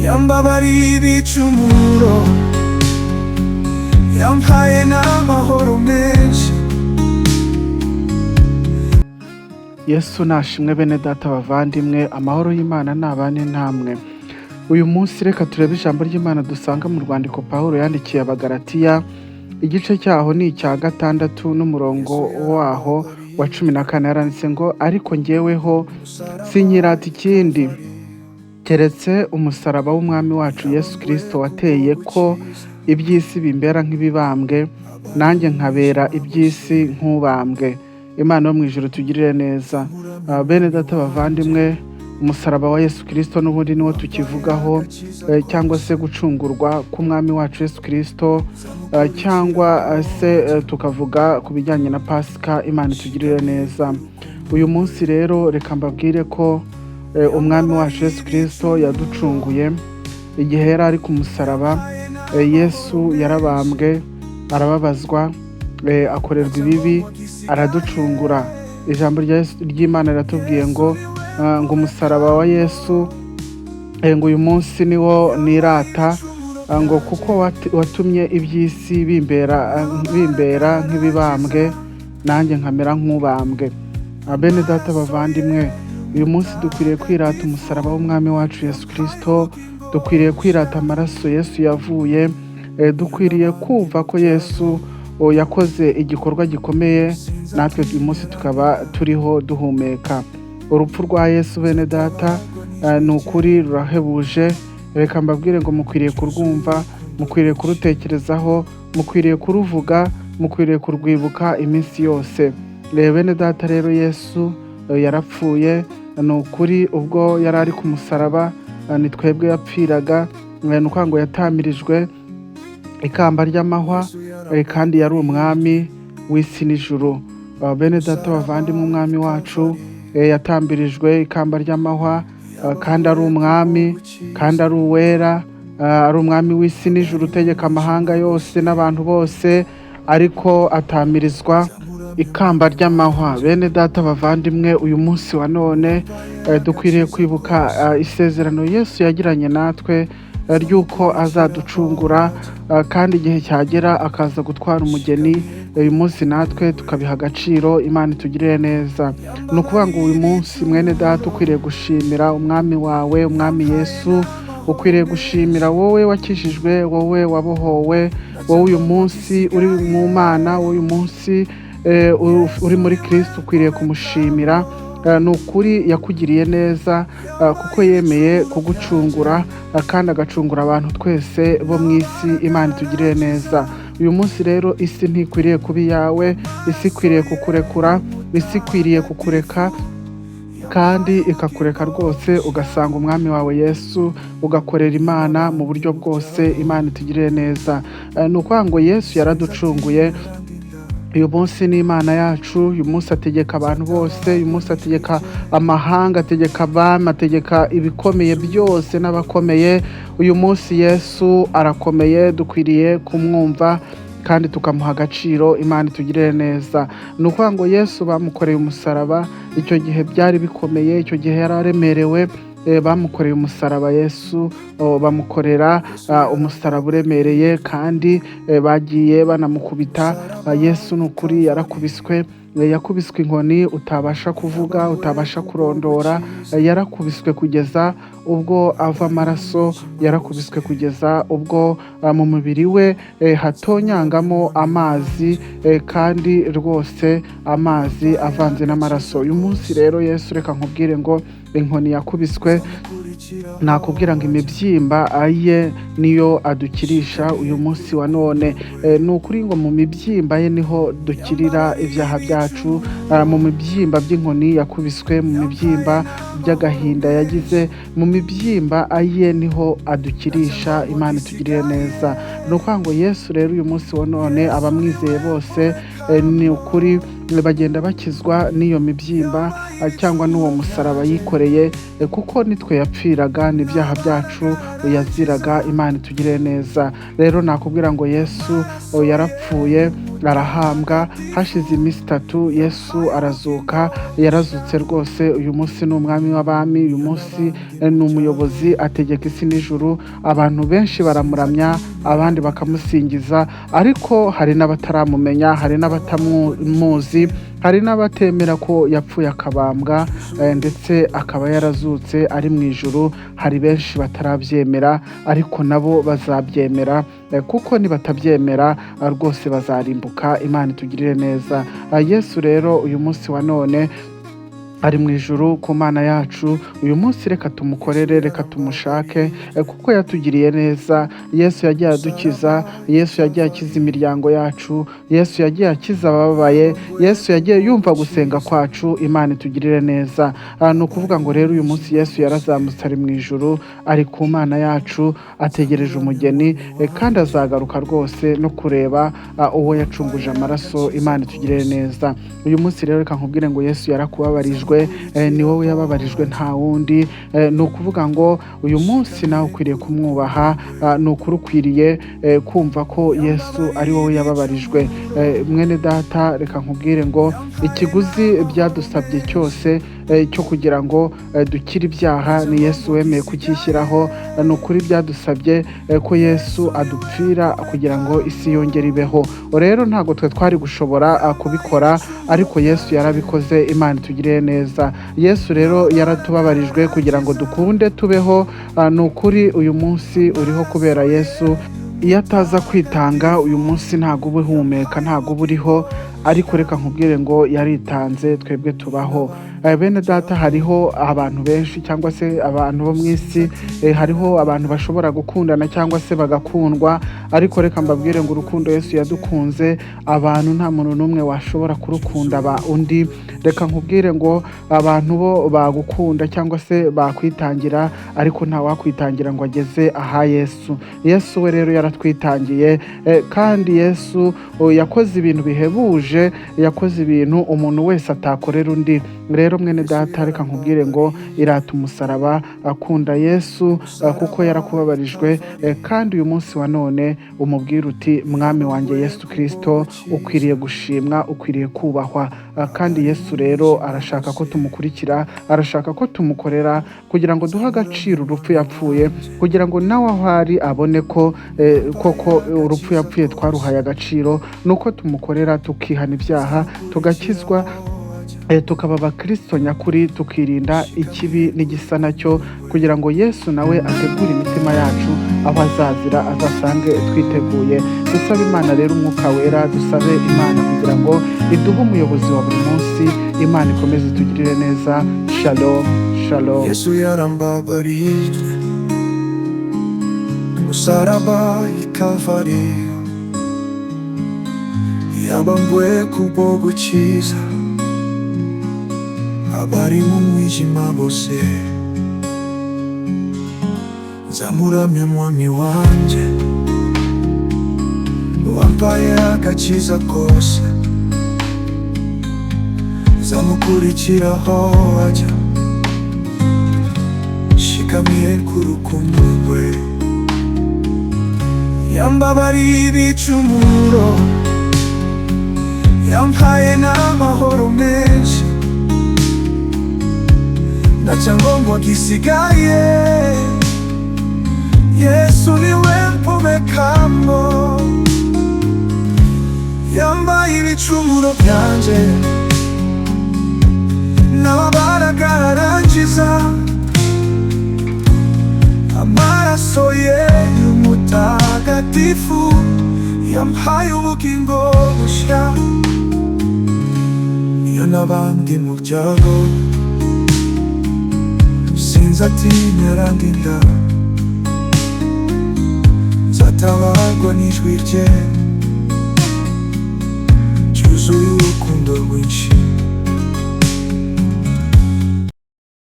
yambabariye ibicumuro, yampaye n'amahoro menshi. yesu nashimwe bene data bavandimwe, amahoro y'Imana nabane namwe. Uyu munsi reka turebe ijambo ry'Imana dusanga mu rwandiko Pawulo yandikiye abagalatiya, igice cyaho ni icya 6 n'umurongo waho wa 14. Yaranditse ngo ariko njyeweho sinkirata ikindi, keretse umusaraba w'umwami wacu yesu kristo wateye ko iby'isi bimbera nkibibambwe, nanjye nkabera iby'isi nkubambwe. Imana yo mu ijuru tugirire neza. Bene data bavandimwe, umusaraba wa yesu kristo n'ubundi niwo tukivugaho, cyangwa se gucungurwa k'umwami wacu yesu kristo, cyangwa se tukavuga ku bijyanye na pasika. Imana tugirire neza. Uyu munsi rero reka mbabwire ko umwami wacu yesu kristo yaducunguye igihe yari ari ku musaraba. Yesu yarabambwe, arababazwa, akorerwa ibibi, araducungura. Ijambo ry'Imana riratubwiye ngo umusaraba wa yesu ngo uyu munsi niwo nirata, ngo kuko watumye iby'isi bimbera nkibibambwe, nanjye nkamera nkubambwe. Bene data bavandimwe, uyu munsi dukwiriye kwirata umusaraba w'umwami wacu yesu kristo, dukwiriye kwirata amaraso yesu yavuye, dukwiriye kumva ko yesu yakoze igikorwa gikomeye, natwe uyu munsi tukaba turiho duhumeka. Urupfu rwa yesu bene data ni ukuri rurahebuje. Reka mbabwire ngo mukwiriye kurwumva, mukwiriye kurutekerezaho, mukwiriye kuruvuga, mukwiriye kurwibuka iminsi yose. Bene data rero yesu yarapfuye, ni ukuri ubwo yari ari ku musaraba ni twebwe yapfiraga, ni ukuvuga ngo yatamirijwe ikamba ry'amahwa, kandi yari umwami w'isi n'ijuru. Bene data bavandimwe, umwami wacu yatambirijwe ikamba ry'amahwa, kandi ari umwami, kandi ari uwera, ari umwami w'isi n'ijuru utegeka amahanga yose n'abantu bose, ariko atamirizwa ikamba ry'amahwa. Bene data bavandimwe, uyu munsi wa none dukwiriye kwibuka isezerano yesu yagiranye natwe ry'uko azaducungura, kandi igihe cyagera akaza gutwara umugeni. Uyu munsi natwe tukabiha agaciro. Imana itugirire neza. Ni ukuvuga ngo uyu munsi mwene data ukwiriye gushimira umwami wawe, umwami yesu. Ukwiriye gushimira wowe wakijijwe, wowe wabohowe, wowe uyu munsi uri mu Mana, wowe uyu munsi uri muri kristo. Ukwiriye kumushimira. Ni ukuri yakugiriye neza, kuko yemeye kugucungura, kandi agacungura abantu twese bo mu isi. Imana itugirire neza. Uyu munsi rero isi ntikwiriye kuba iyawe, isi ikwiriye kukurekura, isi ikwiriye kukureka, kandi ikakureka rwose ugasanga umwami wawe yesu, ugakorera Imana mu buryo bwose. Imana itugirire neza. Ni ukuvuga ngo yesu yaraducunguye. Uyu munsi ni Imana yacu. Uyu munsi ategeka abantu bose, uyu munsi ategeka amahanga, ategeka abami, ategeka ibikomeye byose n'abakomeye. Uyu munsi yesu arakomeye, dukwiriye kumwumva kandi tukamuha agaciro. Imana itugirire neza. Ni ukuvuga ngo yesu bamukoreye umusaraba, icyo gihe byari bikomeye, icyo gihe yari aremerewe. Bamukoreye umusaraba yesu, bamukorera umusaraba uremereye, kandi bagiye banamukubita. Yesu ni ukuri yarakubiswe, yakubiswe inkoni utabasha kuvuga, utabasha kurondora. Yarakubiswe kugeza ubwo ava amaraso, yarakubiswe kugeza ubwo mu mubiri we hatonyangamo amazi, kandi rwose amazi avanze n'amaraso. Uyu munsi rero yesu reka nkubwire ngo inkoni yakubiswe, nakubwira ngo imibyimba aye niyo adukirisha uyu munsi wa none. Ni ukuri ngo mu mibyimba ye niho dukirira ibyaha byacu, mu mibyimba by'inkoni yakubiswe, mu mibyimba by'agahinda yagize, mu mibyimba aye niho adukirisha. Imana itugirire neza. Ni ukuvuga ngo yesu rero uyu munsi wa none abamwizeye bose ni ukuri bagenda bakizwa n'iyo mibyimba, cyangwa n'uwo musaraba yikoreye, kuko nitwe yapfiraga, n'ibyaha byacu yaziraga. Imana itugirire neza. Rero nakubwira ngo yesu yarapfuye, arahambwa, hashize iminsi 3 Yesu arazuka. Yarazutse rwose. Uyu munsi ni umwami w'abami, uyu munsi ni umuyobozi, ategeka isi n'ijuru. Abantu benshi baramuramya, abandi bakamusingiza, ariko hari n'abataramumenya, hari n'abatamuzi, hari n'abatemera ko yapfuye akabambwa ndetse akaba yarazutse ari mu ijuru. Hari benshi batarabyemera, ariko nabo bazabyemera, kuko nibatabyemera rwose bazarimbuka. Imana itugirire neza. Yesu rero uyu munsi wa none ari mu ijuru ku Mana yacu. Uyu munsi reka tumukorere, reka tumushake, kuko yatugiriye neza. Yesu yagiye adukiza, Yesu yagiye akiza imiryango yacu, Yesu yagiye akiza abababaye, Yesu yagiye yumva gusenga kwacu. Imana itugirire neza. Ni ukuvuga ngo rero uyu munsi Yesu yarazamutse, ari mu ijuru, ari ku Mana yacu, ategereje umugeni, kandi azagaruka rwose no kureba uwo yacunguje amaraso. Imana itugirire neza. Uyu munsi rero reka nkubwire ngo Yesu yarakubabarijwe, ni wowe yababarijwe, nta wundi. Ni ukuvuga ngo uyu munsi nawe ukwiriye kumwubaha, ni ukuri ukwiriye kumva ko Yesu ari wowe yababarijwe. Mwene data, reka nkubwire ngo ikiguzi byadusabye cyose cyo kugira ngo dukire ibyaha ni Yesu wemeye kucyishyiraho. Ni ukuri byadusabye ko Yesu adupfira kugira ngo isi yongere ibeho. Rero ntabwo twe twari gushobora kubikora, ariko Yesu yarabikoze. Imana itugirire neza. Yesu rero yaratubabarijwe kugira ngo dukunde tubeho. Ni ukuri uyu munsi uriho kubera Yesu. Iyo ataza kwitanga uyu munsi ntabwo uba uhumeka, ntabwo uba uriho, ariko reka nkubwire ngo yaritanze twebwe tubaho. Bene data, hariho abantu benshi cyangwa se abantu bo mu isi, hariho abantu bashobora gukundana cyangwa se bagakundwa, ariko reka mbabwire ngo urukundo Yesu yadukunze, abantu nta muntu n'umwe washobora kurukunda undi. Reka nkubwire ngo abantu bo bagukunda cyangwa se bakwitangira, ariko nta wakwitangira ngo ageze aha Yesu. Yesu we rero yaratwitangiye, kandi Yesu yakoze ibintu bihebuje, yakoze ibintu umuntu wese atakorera undi. Rero mwene data, reka nkubwire ngo irata umusaraba, akunda Yesu, kuko yarakubabarijwe, kandi uyu munsi wa none umubwira uti mwami wanjye Yesu Kristo, ukwiriye gushimwa, ukwiriye kubahwa. Kandi Yesu rero arashaka ko tumukurikira, arashaka ko tumukorera, kugira ngo duhe agaciro urupfu yapfuye, kugira ngo nawe aho ari abone ko koko urupfu yapfuye twaruhaye agaciro. Nuko tumukorera, tukihana ibyaha, tugakizwa, tukaba abakristo nyakuri, tukirinda ikibi n'igisa nacyo, kugira ngo Yesu nawe ategure imitima yacu, aho azazira azasange twiteguye. Dusabe Imana rero umwuka wera, dusabe Imana kugira ngo iduhe umuyobozi wa buri munsi. Imana ikomeze itugirire neza. Shalom, shalom. Yesu yarambabarijwe, umusaraba ikavari, yambambwe kubwo gukiza abari mu mwijima bose. Nzamuramya mwami wanjye, wampaye agakiza kose. Nzamukurikira aho ajya, shikamiye ku rukundo rwe. Yambabariye ibicumuro, yampaye n'amahoro menshi, ndaca ngo gisigaye Yesu niwe mpumekamo. Yambaye ibicumuro byanje, n'ababaraga arangiza. Amaraso ye y'umutagatifu yampaye ubugingo bushya. Iyo n'abandi mu byago, sinzatinya arandinda. Nzatabarwa n'ijwi rye ryuzuye urukundo rwinshi.